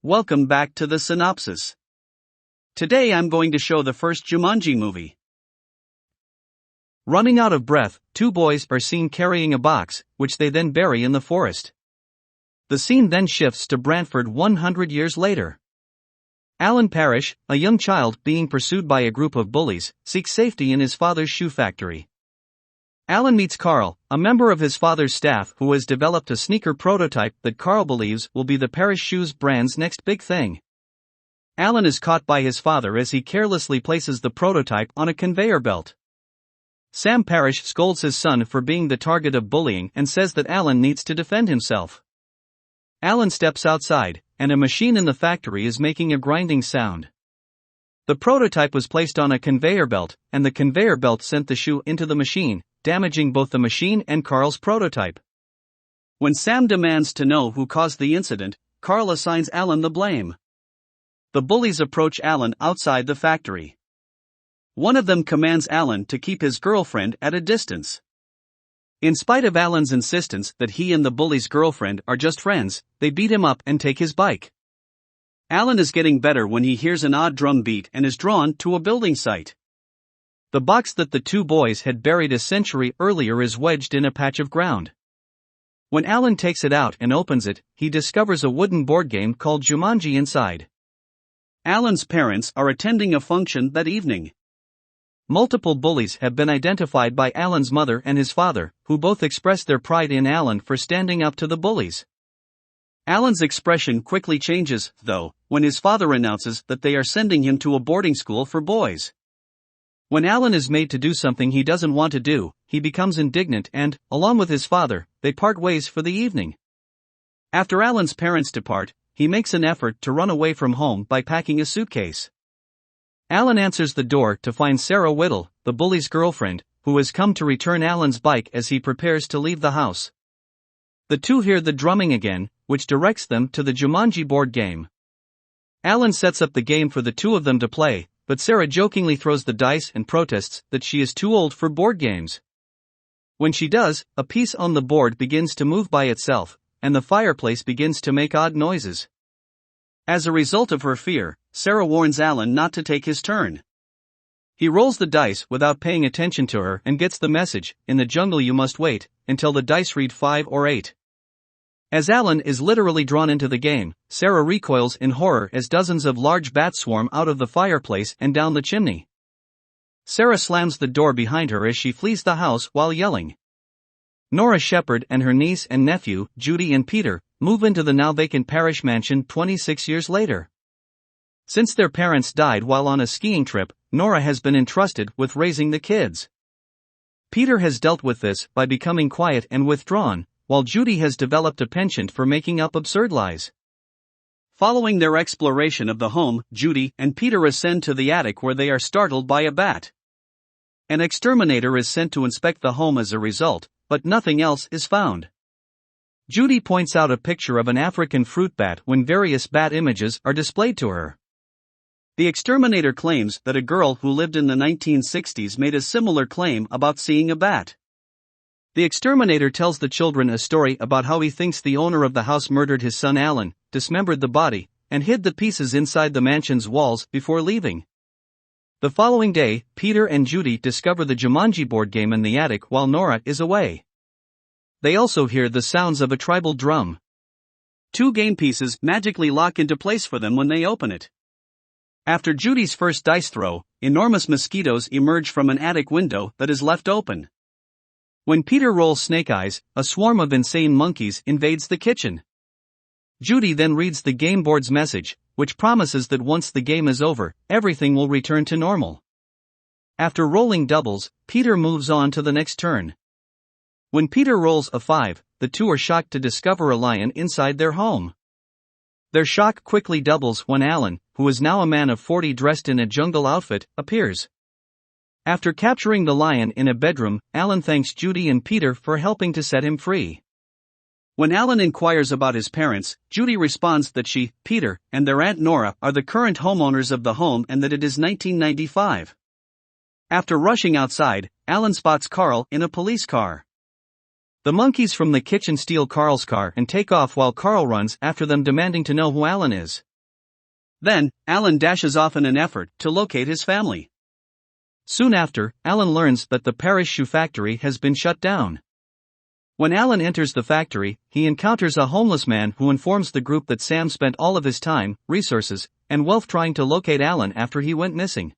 Welcome back to the synopsis. Today I'm going to show the first Jumanji movie. Running out of breath, two boys are seen carrying a box, which they then bury in the forest. The scene then shifts to Brantford 100 years later. Alan Parrish, a young child being pursued by a group of bullies, seeks safety in his father's shoe factory. Alan meets Carl, a member of his father's staff who has developed a sneaker prototype that Carl believes will be the Parrish Shoes brand's next big thing. Alan is caught by his father as he carelessly places the prototype on a conveyor belt. Sam Parrish scolds his son for being the target of bullying and says that Alan needs to defend himself. Alan steps outside, and a machine in the factory is making a grinding sound. The prototype was placed on a conveyor belt, and the conveyor belt sent the shoe into the machine, damaging both the machine and Carl's prototype. When Sam demands to know who caused the incident, Carl assigns Alan the blame. The bullies approach Alan outside the factory. One of them commands Alan to keep his girlfriend at a distance. In spite of Alan's insistence that he and the bully's girlfriend are just friends, they beat him up and take his bike. Alan is getting better when he hears an odd drum beat and is drawn to a building site. The box that the two boys had buried a century earlier is wedged in a patch of ground. When Alan takes it out and opens it, he discovers a wooden board game called Jumanji inside. Alan's parents are attending a function that evening. Multiple bullies have been identified by Alan's mother and his father, who both express their pride in Alan for standing up to the bullies. Alan's expression quickly changes, though, when his father announces that they are sending him to a boarding school for boys. When Alan is made to do something he doesn't want to do, he becomes indignant and, along with his father, they part ways for the evening. After Alan's parents depart, he makes an effort to run away from home by packing a suitcase. Alan answers the door to find Sarah Whittle, the bully's girlfriend, who has come to return Alan's bike as he prepares to leave the house. The two hear the drumming again, which directs them to the Jumanji board game. Alan sets up the game for the two of them to play, but Sarah jokingly throws the dice and protests that she is too old for board games. When she does, a piece on the board begins to move by itself, and the fireplace begins to make odd noises. As a result of her fear, Sarah warns Alan not to take his turn. He rolls the dice without paying attention to her and gets the message, "In the jungle you must wait," until the dice read 5 or 8. As Alan is literally drawn into the game, Sarah recoils in horror as dozens of large bats swarm out of the fireplace and down the chimney. Sarah slams the door behind her as she flees the house while yelling. Nora Shepherd and her niece and nephew, Judy and Peter, move into the now vacant Parrish mansion 26 years later. Since their parents died while on a skiing trip, Nora has been entrusted with raising the kids. Peter has dealt with this by becoming quiet and withdrawn, while Judy has developed a penchant for making up absurd lies. Following their exploration of the home, Judy and Peter ascend to the attic where they are startled by a bat. An exterminator is sent to inspect the home as a result, but nothing else is found. Judy points out a picture of an African fruit bat when various bat images are displayed to her. The exterminator claims that a girl who lived in the 1960s made a similar claim about seeing a bat. The exterminator tells the children a story about how he thinks the owner of the house murdered his son Alan, dismembered the body, and hid the pieces inside the mansion's walls before leaving. The following day, Peter and Judy discover the Jumanji board game in the attic while Nora is away. They also hear the sounds of a tribal drum. 2 game pieces magically lock into place for them when they open it. After Judy's first dice throw, enormous mosquitoes emerge from an attic window that is left open. When Peter rolls snake eyes, a swarm of insane monkeys invades the kitchen. Judy then reads the game board's message, which promises that once the game is over, everything will return to normal. After rolling doubles, Peter moves on to the next turn. When Peter rolls a 5, the two are shocked to discover a lion inside their home. Their shock quickly doubles when Alan, who is now a man of 40 dressed in a jungle outfit, appears. After capturing the lion in a bedroom, Alan thanks Judy and Peter for helping to set him free. When Alan inquires about his parents, Judy responds that she, Peter, and their Aunt Nora are the current homeowners of the home and that it is 1995. After rushing outside, Alan spots Carl in a police car. The monkeys from the kitchen steal Carl's car and take off while Carl runs after them, demanding to know who Alan is. Then, Alan dashes off in an effort to locate his family. Soon after, Alan learns that the Parrish shoe factory has been shut down. When Alan enters the factory, he encounters a homeless man who informs the group that Sam spent all of his time, resources, and wealth trying to locate Alan after he went missing.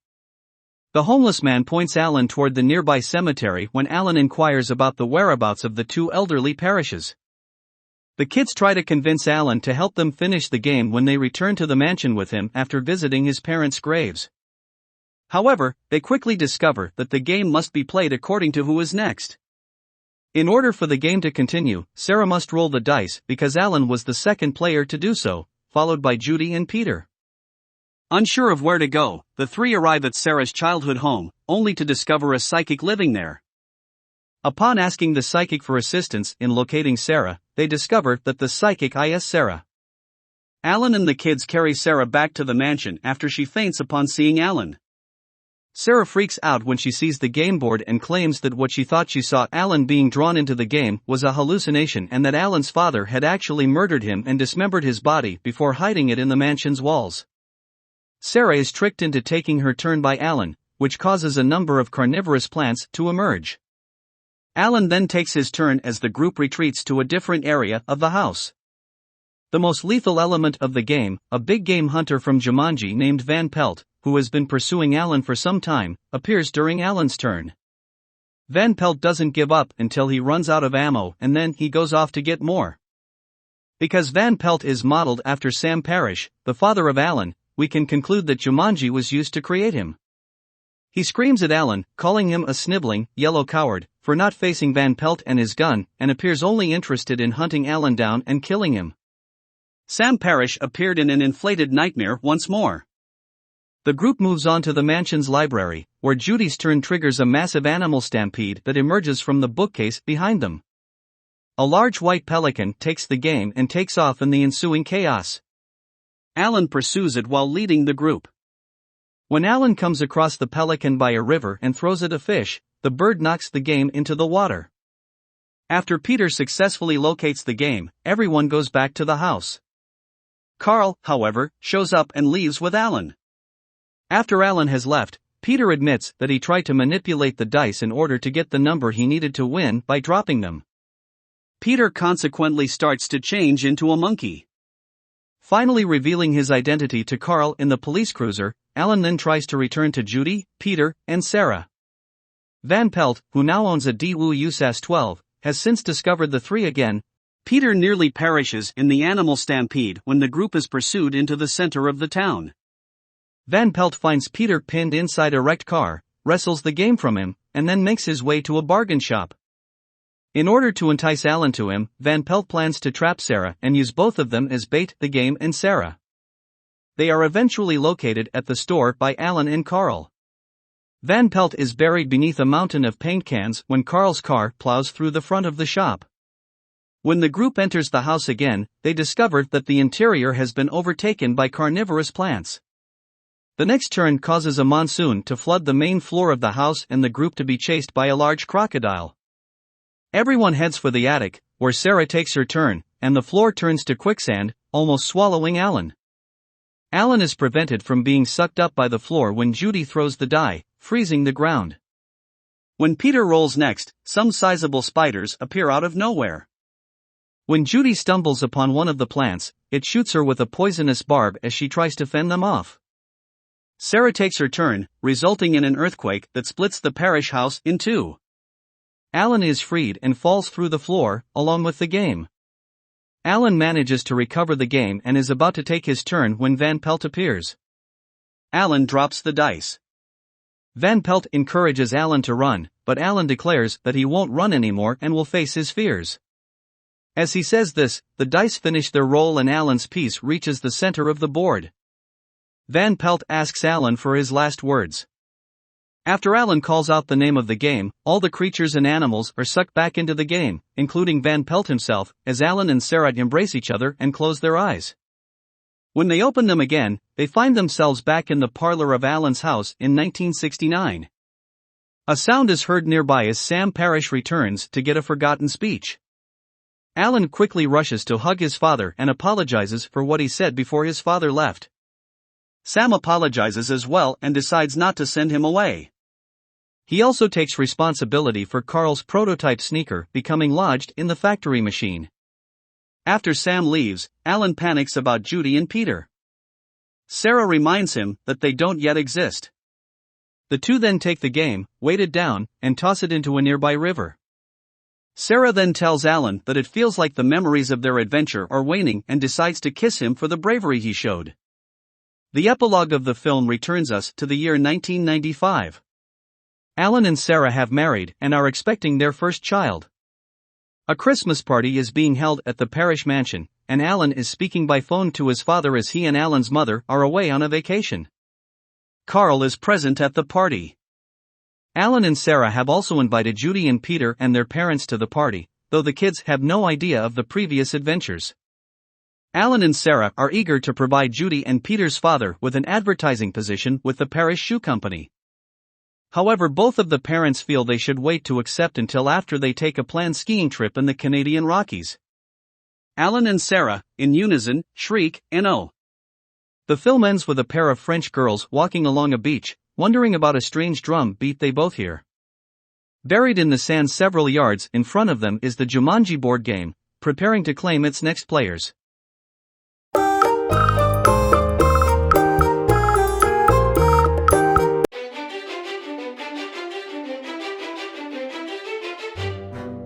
The homeless man points Alan toward the nearby cemetery when Alan inquires about the whereabouts of the two elderly Parrishes. The kids try to convince Alan to help them finish the game when they return to the mansion with him after visiting his parents' graves. However, they quickly discover that the game must be played according to who is next. In order for the game to continue, Sarah must roll the dice because Alan was the second player to do so, followed by Judy and Peter. Unsure of where to go, the three arrive at Sarah's childhood home, only to discover a psychic living there. Upon asking the psychic for assistance in locating Sarah, they discover that the psychic is Sarah. Alan and the kids carry Sarah back to the mansion after she faints upon seeing Alan. Sarah freaks out when she sees the game board and claims that what she thought she saw Alan being drawn into the game was a hallucination and that Alan's father had actually murdered him and dismembered his body before hiding it in the mansion's walls. Sarah is tricked into taking her turn by Alan, which causes a number of carnivorous plants to emerge. Alan then takes his turn as the group retreats to a different area of the house. The most lethal element of the game, a big game hunter from Jumanji named Van Pelt, who has been pursuing Alan for some time, appears during Alan's turn. Van Pelt doesn't give up until he runs out of ammo and then he goes off to get more. Because Van Pelt is modeled after Sam Parrish, the father of Alan, we can conclude that Jumanji was used to create him. He screams at Alan, calling him a sniveling, yellow coward, for not facing Van Pelt and his gun, and appears only interested in hunting Alan down and killing him. Sam Parrish appeared in an inflated nightmare once more. The group moves on to the mansion's library, where Judy's turn triggers a massive animal stampede that emerges from the bookcase behind them. A large white pelican takes the game and takes off in the ensuing chaos. Alan pursues it while leading the group. When Alan comes across the pelican by a river and throws it a fish, the bird knocks the game into the water. After Peter successfully locates the game, everyone goes back to the house. Carl, however, shows up and leaves with Alan. After Alan has left, Peter admits that he tried to manipulate the dice in order to get the number he needed to win by dropping them. Peter consequently starts to change into a monkey. Finally revealing his identity to Carl in the police cruiser, Alan then tries to return to Judy, Peter, and Sarah. Van Pelt, who now owns a Daewoo USAS 12, has since discovered the three again. Peter nearly perishes in the animal stampede when the group is pursued into the center of the town. Van Pelt finds Peter pinned inside a wrecked car, wrestles the game from him, and then makes his way to a bargain shop. In order to entice Alan to him, Van Pelt plans to trap Sarah and use both of them as bait, the game and Sarah. They are eventually located at the store by Alan and Carl. Van Pelt is buried beneath a mountain of paint cans when Carl's car plows through the front of the shop. When the group enters the house again, they discover that the interior has been overtaken by carnivorous plants. The next turn causes a monsoon to flood the main floor of the house and the group to be chased by a large crocodile. Everyone heads for the attic, where Sarah takes her turn, and the floor turns to quicksand, almost swallowing Alan. Alan is prevented from being sucked up by the floor when Judy throws the die, freezing the ground. When Peter rolls next, some sizable spiders appear out of nowhere. When Judy stumbles upon one of the plants, it shoots her with a poisonous barb as she tries to fend them off. Sarah takes her turn, resulting in an earthquake that splits the Parrish house in two. Alan is freed and falls through the floor, along with the game. Alan manages to recover the game and is about to take his turn when Van Pelt appears. Alan drops the dice. Van Pelt encourages Alan to run, but Alan declares that he won't run anymore and will face his fears. As he says this, the dice finish their roll and Alan's piece reaches the center of the board. Van Pelt asks Alan for his last words. After Alan calls out the name of the game, all the creatures and animals are sucked back into the game, including Van Pelt himself, as Alan and Sarah embrace each other and close their eyes. When they open them again, they find themselves back in the parlor of Alan's house in 1969. A sound is heard nearby as Sam Parrish returns to get a forgotten speech. Alan quickly rushes to hug his father and apologizes for what he said before his father left. Sam apologizes as well and decides not to send him away. He also takes responsibility for Carl's prototype sneaker becoming lodged in the factory machine. After Sam leaves, Alan panics about Judy and Peter. Sarah reminds him that they don't yet exist. The two then take the game, weight it down, and toss it into a nearby river. Sarah then tells Alan that it feels like the memories of their adventure are waning and decides to kiss him for the bravery he showed. The epilogue of the film returns us to the year 1995. Alan and Sarah have married and are expecting their first child. A Christmas party is being held at the Parrish mansion, and Alan is speaking by phone to his father as he and Alan's mother are away on a vacation. Carl is present at the party. Alan and Sarah have also invited Judy and Peter and their parents to the party, though the kids have no idea of the previous adventures. Alan and Sarah are eager to provide Judy and Peter's father with an advertising position with the Parrish Shoe Company. However, both of the parents feel they should wait to accept until after they take a planned skiing trip in the Canadian Rockies. Alan and Sarah, in unison, shriek, "No!" The film ends with a pair of French girls walking along a beach, wondering about a strange drum beat they both hear. Buried in the sand several yards in front of them is the Jumanji board game, preparing to claim its next players.